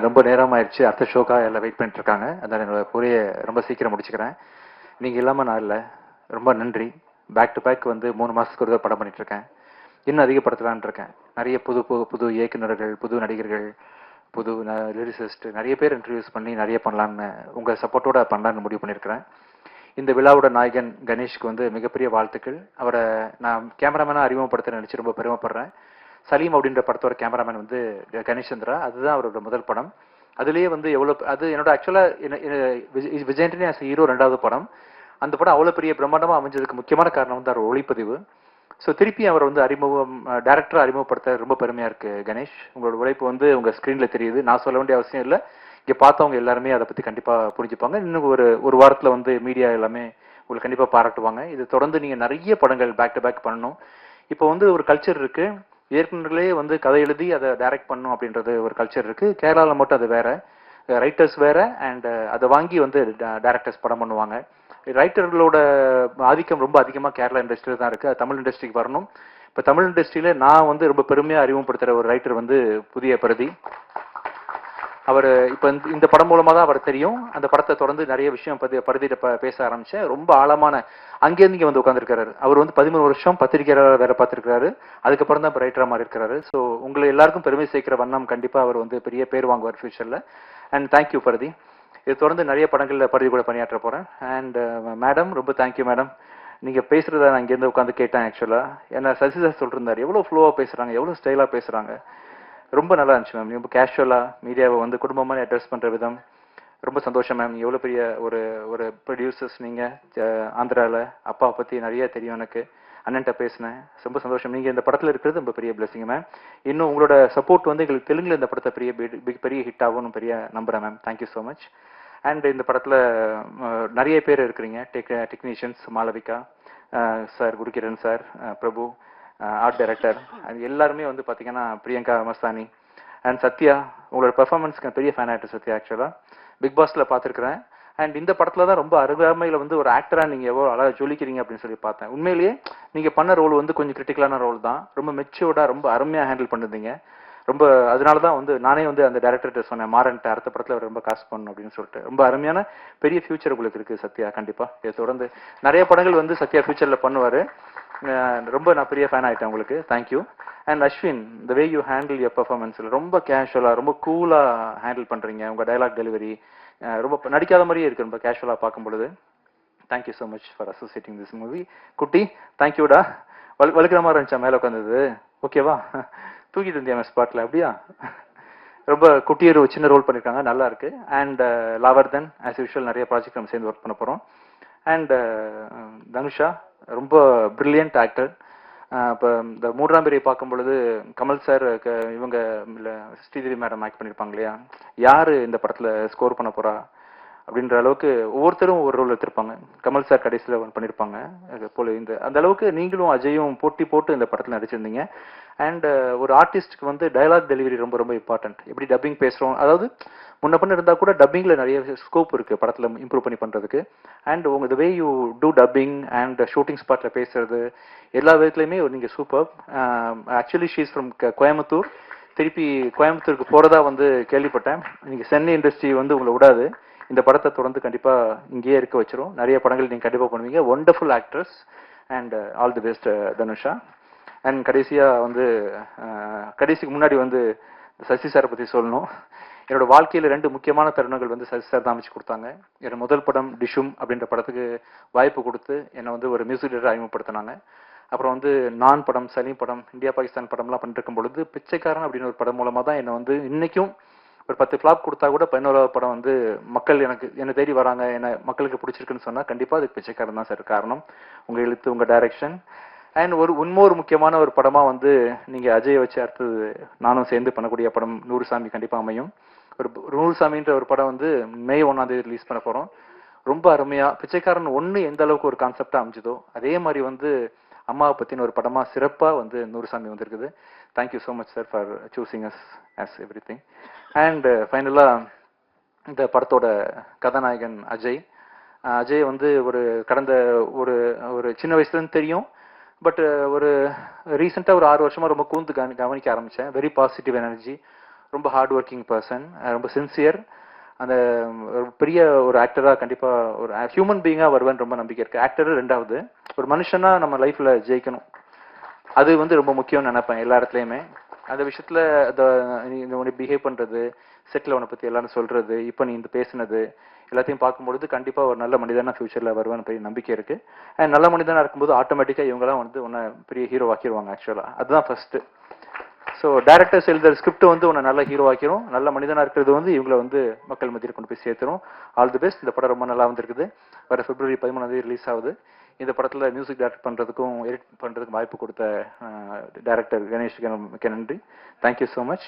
ரொம்ப நேரம் ஆயிடுச்சு. அடுத்த ஷோக்காக எல்லாம் வெயிட் பண்ணிட்டு இருக்காங்க. அதான் என்னோட பொரிய ரொம்ப சீக்கிரம் முடிச்சுக்கிறேன். நீங்கள் இல்லாமல் நான் இல்லை. ரொம்ப நன்றி. பேக் டு பேக் வந்து 3 மாதத்துக்கு ஒரு படம் பண்ணிட்டு இருக்கேன். இன்னும் அதிகப்படுத்தலான் இருக்கேன். நிறைய புது புது புது இயக்குநர்கள், புது நடிகர்கள், புது லிரிசிஸ்ட் நிறைய பேர் இன்ட்ரடியூஸ் பண்ணி நிறைய பண்ணலான்னு உங்கள் சப்போர்ட்டோட பண்ணலான்னு முடிவு பண்ணியிருக்கிறேன். இந்த விழாவோட நாயகன் கணேஷ்க்கு வந்து மிகப்பெரிய வாழ்த்துக்கள். அவரை நான் கேமராமேனாக அறிமுகப்படுத்த நினச்சி ரொம்ப பெருமைப்படுறேன். சலீம் அப்படின்ற படத்தோட கேமராமேன் வந்து கணேஷ் சந்திரா. அதுதான் அவரோட முதல் படம். அதுலேயே வந்து அது என்னோட ஆக்சுவலாக விஜயண்டனி ஆஸ் ஹீரோ 2வது படம். அந்த படம் அவ்வளோ பெரிய பிரம்மாண்டமாக அமைஞ்சதுக்கு முக்கியமான காரணம் வந்து அவர் ஒளிப்பதிவு. ஸோ திருப்பி அவர் வந்து டேரக்டரை அறிமுகப்படுத்த ரொம்ப பெருமையாக இருக்குது கணேஷ். உங்களோட உழைப்பு வந்து உங்கள் ஸ்க்ரீனில் தெரியுது. நான் சொல்ல வேண்டிய அவசியம் இல்லை. இங்கே பார்த்தவங்க எல்லாருமே அதை பற்றி கண்டிப்பாக புரிஞ்சுப்பாங்க. இன்னும் ஒரு வாரத்தில் வந்து மீடியா எல்லாமே உங்களுக்கு கண்டிப்பாக பாராட்டுவாங்க. இது தொடர்ந்து நீங்கள் நிறைய படங்கள் பேக் டு பேக் பண்ணணும். இப்போ வந்து ஒரு கல்ச்சர் இருக்குது. இயக்குநர்களே வந்து கதை எழுதி அதை டைரக்ட் பண்ணும் அப்படின்றது ஒரு கல்ச்சர் இருக்கு. கேரளாவில் மட்டும் அது வேற, ரைட்டர்ஸ் வேற, அண்ட் அதை வாங்கி வந்து டைரக்டர்ஸ் படம் பண்ணுவாங்க. ரைட்டர்களோட ஆதிக்கம் ரொம்ப அதிகமாக கேரளா இண்டஸ்ட்ரியில் தான் இருக்கு. அது தமிழ் இண்டஸ்ட்ரிக்கு வரணும். இப்போ தமிழ் இண்டஸ்ட்ரியில நான் வந்து ரொம்ப பெருமையாக அறிமுகப்படுத்துகிற ஒரு ரைட்டர் வந்து புதிய பிரதி. அவர் இப்போ இந்த படம் மூலமாக தான் அவர் தெரியும். அந்த படத்தை தொடர்ந்து நிறைய விஷயம் பருதிட்ட பேச ஆரம்பிச்சேன். ரொம்ப ஆழமான அங்கேருந்து இங்கே வந்து உட்காந்துருக்காரு. அவர் வந்து 13 வருஷம் பத்திரிகையாளர் வேற பார்த்துருக்காரு. அதுக்கப்புறம் தான் இப்போ ரைட்டராக மாறி இருக்காரு. ஸோ உங்களை எல்லாருக்கும் பெருமை சேர்க்கிற வண்ணம் கண்டிப்பாக அவர் வந்து பெரிய பேர் வாங்குவார் ஃபியூச்சரில். அண்ட் தேங்க்யூ பருதி. இது தொடர்ந்து நிறைய படங்களில் பருதி கூட பணியாற்ற போகிறேன். அண்ட் மேடம் ரொம்ப தேங்க்யூ மேடம். நீங்கள் பேசுகிறத நான் இங்கேருந்து உட்காந்து கேட்டேன். ஆக்சுவலாக ஏன்னா சசி சார் சொல்லிருந்தாரு எவ்வளோ ஃப்ளோவாக பேசுகிறாங்க, எவ்வளோ ஸ்டைலாக பேசுகிறாங்க. ரொம்ப நல்லா இருந்துச்சு மேம். ரொம்ப கேஷுவலாக மீடியாவை வந்து குடும்பமாக அட்ரஸ் பண்ணுற விதம் ரொம்ப சந்தோஷம் மேம். எவ்வளோ பெரிய ஒரு ஒரு ப்ரொடியூசர்ஸ் நீங்கள் ஆந்திராவில். அப்பாவை பற்றி நிறைய தெரியும் எனக்கு. அண்ணன்ட்ட பேசினேன். ரொம்ப சந்தோஷம். நீங்கள் இந்த படத்தில் இருக்கிறது ரொம்ப பெரிய பிளஸிங் மேம். இன்னும் உங்களோட சப்போர்ட் வந்து எங்களுக்கு தெலுங்கில் இந்த படத்தை பெரிய ஹிட் ஆகும்னு பெரிய நம்புகிறேன் ma'am. Thank you so much. And இந்த படத்தில் நிறைய பேர் இருக்கிறீங்க. Technicians Malavika sir, Gurukiran sir, பிரபு, ஆர்ட் டைரக்டர், அது எல்லாருமே வந்து பார்த்தீங்கன்னா பிரியங்கா மஸ்தானி அண்ட் சத்யா. உங்களோட பெர்ஃபார்மன்ஸ்க்கு பெரிய ஃபேன் ஆகிட்டு சத்யா. ஆக்சுவலாக பிக் பாஸில் பார்த்துருக்குறேன். அண்ட் இந்த படத்தில் தான் ரொம்ப அருகாமையில் வந்து ஒரு ஆக்டராக நீங்கள் எவ்வளோ அழகாக ஜொலிக்கிறீங்க அப்படின்னு சொல்லி பார்த்தேன். உண்மையிலேயே நீங்கள் பண்ண ரோல் வந்து கொஞ்சம் கிரிட்டிக்கலான ரோல் தான். ரொம்ப மெச்சூர்டாக ரொம்ப அருமையாக ஹேண்டில் பண்ணிருந்தீங்க. ரொம்ப அதனால தான் வந்து நானே வந்து அந்த டேரக்டர்கிட்ட சொன்னேன், மாறன்ட்டு அடுத்த படத்தில் ரொம்ப காசு பண்ணணும் அப்படின்னு சொல்லிட்டு. ரொம்ப அருமையான பெரிய ஃபியூச்சர் உங்களுக்கு இருக்குது சத்யா. கண்டிப்பாக இதை தொடர்ந்து நிறைய படங்கள் வந்து சத்யா ஃபியூச்சரில் பண்ணுவார். ரொம்ப நான் பெரிய ஃபேன் ஆகிட்டேன் உங்களுக்கு. Thank you. And Ashwin, the way you handle your பெர்ஃபார்மன்ஸில் ரொம்ப கேஷுவலாக ரொம்ப கூலாக ஹேண்டில் பண்ணுறீங்க. உங்கள் டைலாக் டெலிவரி ரொம்ப நடிக்காத மாதிரியே இருக்குது. ரொம்ப கேஷுவலாக பார்க்கும் பொழுது. Thank you so much for associating this movie. குட்டி தேங்க்யூடா. வலுக்கிற மாதிரி இருந்துச்சா மேலே உட்காந்தது? ஓகேவா? தூக்கிட்டு இருந்தியா ஸ்பாட்டில்? அப்படியா? ரொம்ப குட்டியர் சின்ன ரோல் பண்ணியிருக்காங்க. நல்லா இருக்கு. அண்ட் லாவர்தன் ஆஸ் யூஷுவல் நிறைய ப்ராஜெக்ட் நம்ம சேர்ந்து ஒர்க் பண்ண போகிறோம். அண்ட் தனுஷா ரொம்ப பிரில்லியன்ட் ஆக்டர். இப்போ இந்த 3ஆம் பிரிவை பார்க்கும் பொழுது கமல் சார் இவங்க ஸ்ரீதேவி மேடம் ஆக்ட் பண்ணியிருப்பாங்க இல்லையா, யார் இந்த படத்தில் ஸ்கோர் பண்ண போகிறா அப்படின்ற அளவுக்கு ஒவ்வொருத்தரும் ஒவ்வொரு ரோல் எடுத்திருப்பாங்க. கமல் சார் கடைசியில் ஒன்று பண்ணியிருப்பாங்க போல. அந்த அளவுக்கு நீங்களும் அஜயும் போட்டி போட்டு இந்த படத்தில் நடிச்சிருந்தீங்க. அண்ட் ஒரு ஆர்டிஸ்ட்டுக்கு வந்து டயலாக் டெலிவரி ரொம்ப ரொம்ப இம்பார்ட்டன்ட். எப்படி டப்பிங் பேசுகிறோம், அதாவது முன்ன பண்ண இருந்தால் கூட டப்பிங்கில் நிறைய ஸ்கோப் இருக்குது படத்தில் இம்ப்ரூவ் பண்ணி பண்ணுறதுக்கு. அண்ட் உங்கள் the way you do dubbing and shooting ஸ்பாட்டில் பேசுறது எல்லா விதத்துலையுமே நீங்கள் super. Actually she's from Coimbatore. திருப்பி கோயம்புத்தூருக்கு போகிறதா வந்து கேள்விப்பட்டேன். நீங்கள் சென்னை இண்டஸ்ட்ரி வந்து உங்களை விடாது. இந்த படத்தை தொடர்ந்து கண்டிப்பாக இங்கேயே இருக்க வச்சிரும். நிறைய படங்கள் நீங்கள் கண்டிப்பாக பண்ணுவீங்க. Wonderful actress. And all the best Dhanusha. And கடைசியாக வந்து கடைசிக்கு முன்னாடி வந்து சசி சாரை பற்றி சொல்லணும். என்னோட வாழ்க்கையில் 2 முக்கியமான தருணங்கள் வந்து சசி சார் தான் அமைச்சு கொடுத்தாங்க. என்னோட முதல் படம் டிஷும் அப்படின்ற படத்துக்கு வாய்ப்பு கொடுத்து என்னை வந்து ஒரு மியூசிக் டைரக்டர் அறிமுகப்படுத்தினாங்க. அப்புறம் வந்து நான் படம், சலீம் படம், இந்தியா பாகிஸ்தான் படம்லாம் பண்ணிட்டு இருக்கும் பொழுது பிச்சைக்காரன் அப்படின்னு ஒரு படம் மூலமாக தான் என்னை வந்து இன்னைக்கும் ஒரு 10 ஃபிளாப் கொடுத்தா கூட 11வது படம் வந்து மக்கள் என்னை தேடி வராங்க, என்ன மக்களுக்கு பிடிச்சிருக்குன்னு சொன்னால் கண்டிப்பாக அதுக்கு பிச்சைக்காரன் தான் சார் காரணம். உங்கள் எழுத்து, உங்கள் டைரக்ஷன். அண்ட் இன்னொரு முக்கியமான ஒரு படமாக வந்து நீங்கள் அஜயை வச்சு அடுத்தது நானும் சேர்ந்து பண்ணக்கூடிய படம் நூறுசாமி கண்டிப்பாக அமையும். ஒரு நூறுசாமின்ற ஒரு படம் வந்து மே 1ஆம் தேதி ரிலீஸ் பண்ண போகிறோம். ரொம்ப அருமையாக பிச்சைக்காரன் 1 எந்த அளவுக்கு ஒரு கான்செப்டாக அமைஞ்சதோ அதே மாதிரி வந்து அம்மாவை பற்றின ஒரு படமாக சிறப்பாக வந்து நூறுசாமி வந்துருக்குது. Thank you so much sir for choosing us as everything. And ஃபைனலாக இந்த படத்தோட கதாநாயகன் அஜய். அஜய் வந்து கடந்த ஒரு சின்ன வயசுலேருந்து தெரியும். பட் ஒரு ரீசெண்டாக ஒரு 6 வருஷமாக ரொம்ப கூர்ந்து கவனிக்க ஆரம்பித்தேன். வெரி பாசிட்டிவ் எனர்ஜி, ரொம்ப ஹார்ட் ஒர்க்கிங் பர்சன், ரொம்ப சின்சியர். அந்த ஒரு பெரிய ஒரு ஆக்டரா கண்டிப்பா ஒரு ஹியூமன் பீயிங்கா வருவேன் ரொம்ப நம்பிக்கை இருக்கு. ஆக்டர் ரெண்டாவது, ஒரு மனுஷனா நம்ம லைஃப்ல ஜெயிக்கணும், அது வந்து ரொம்ப முக்கியம்னு நினைப்பேன் எல்லா இடத்துலயுமே. அந்த விஷயத்துல நீ பிஹேவ் பண்றது, செட்டில் உன்னை பத்தி எல்லாரும் சொல்றது, இப்ப நீ இந்த பேசுனது எல்லாத்தையும் பார்க்கும்பொழுது கண்டிப்பா ஒரு நல்ல மனிதனா ஃபியூச்சர்ல வருவான்னு பெரிய நம்பிக்கை இருக்கு. அண்ட் நல்ல மனிதனா இருக்கும்போது ஆட்டோமேட்டிக்கா இவங்கெல்லாம் வந்து உன்னை பெரிய ஹீரோ ஆக்கிடுவாங்க. ஆக்சுவலா அதுதான் ஃபர்ஸ்ட். ஸோ டேரக்டர்ஸ் எழுதுற ஸ்கிரிப்ட் வந்து உன்னை நல்ல ஹீரோ ஆக்கிரும். நல்ல மனிதனா இருக்கிறது வந்து இவங்களை வந்து மக்கள் மத்தியில் கொண்டு போய் சேர்த்துரும். All the best. இந்த படம் ரொம்ப நல்லா வந்திருக்குது. வர பிப்ரவரி 13 ரிலீஸ் ஆகுது. இந்த படத்துல மியூசிக் டைரக்ட் பண்றதுக்கும் எடிட் பண்றதுக்கும் வாய்ப்பு கொடுத்த டைரக்டர் கணேஷ்க்கு மிக்க நன்றி. Thank you so much.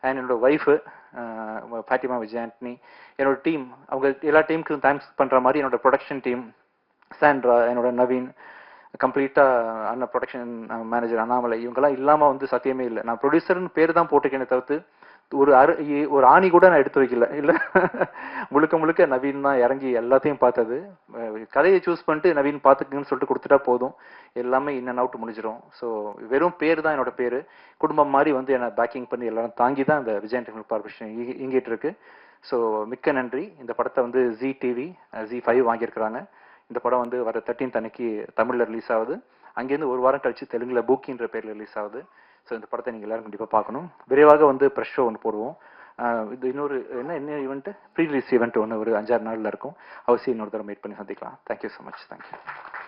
அண்ட் என்னோட ஒய்ஃபு ஃபாத்திமா விஜய் ஆண்டனி, என்னோட டீம், அவங்க எல்லா டீமுக்கும் தேங்க்ஸ் பண்ற மாதிரி என்னோட ப்ரொடக்ஷன் டீம், சாண்ட்ரா, என்னோட நவீன், கம்ப்ளீட்டா அண்ணா ப்ரொடக்ஷன் மேனேஜர் அண்ணாமலை, இவங்கெல்லாம் இல்லாம வந்து சத்தியமே இல்லை. நான் ப்ரொடியூசர்னு பேர் தான் போட்டிருக்கேனே தவிர்த்து ஒரு ஆணி கூட நான் எடுத்து வைக்கல. இல்ல முழுக்க முழுக்க நவீன் தான் இறங்கி எல்லாத்தையும் பார்த்தது. கதையை சூஸ் பண்ணிட்டு நவீன் பார்த்துக்குங்கன்னு சொல்லிட்டு கொடுத்துட்டா போதும், எல்லாமே இன் அண்ட் அவுட் முடிஞ்சிடும். ஸோ வெறும் பேர் தான் என்னோட பேரு. குடும்பம் மாதிரி வந்து என்னை பேக்கிங் பண்ணி எல்லாரும் தாங்கி தான் இந்த விஜய் டெக்னிக்கல் கார்பரேஷன் இயங்கிட்டு இருக்கு. ஸோ மிக்க நன்றி. இந்த படத்தை வந்து ஜி டிவி Z5 வாங்கியிருக்கிறாங்க. இந்த படம் வந்து வர 13th அன்னைக்கு தமிழ்ல ரிலீஸ் ஆகுது. அங்கேருந்து ஒரு வாரம் கழிச்சு தெலுங்குல பூக்கின்ற பேர்ல ரிலீஸ் ஆகுது. ஸோ இந்த படத்தை நீங்கள் எல்லாரும் கண்டிப்பாக பார்க்கணும். விரைவாக வந்து ப்ரெஷ் ஷோ ஒன்று போடுவோம். இது இன்னொரு என்ன ஈவெண்ட்டு, ப்ரீ ரிலீஸ் ஈவெண்ட் ஒன்று ஒரு 5-6 நாளில் இருக்கும். அவசியம் இன்னொரு தடவை மீட் பண்ணி சந்திக்கலாம். Thank you so much. தேங்க்யூ.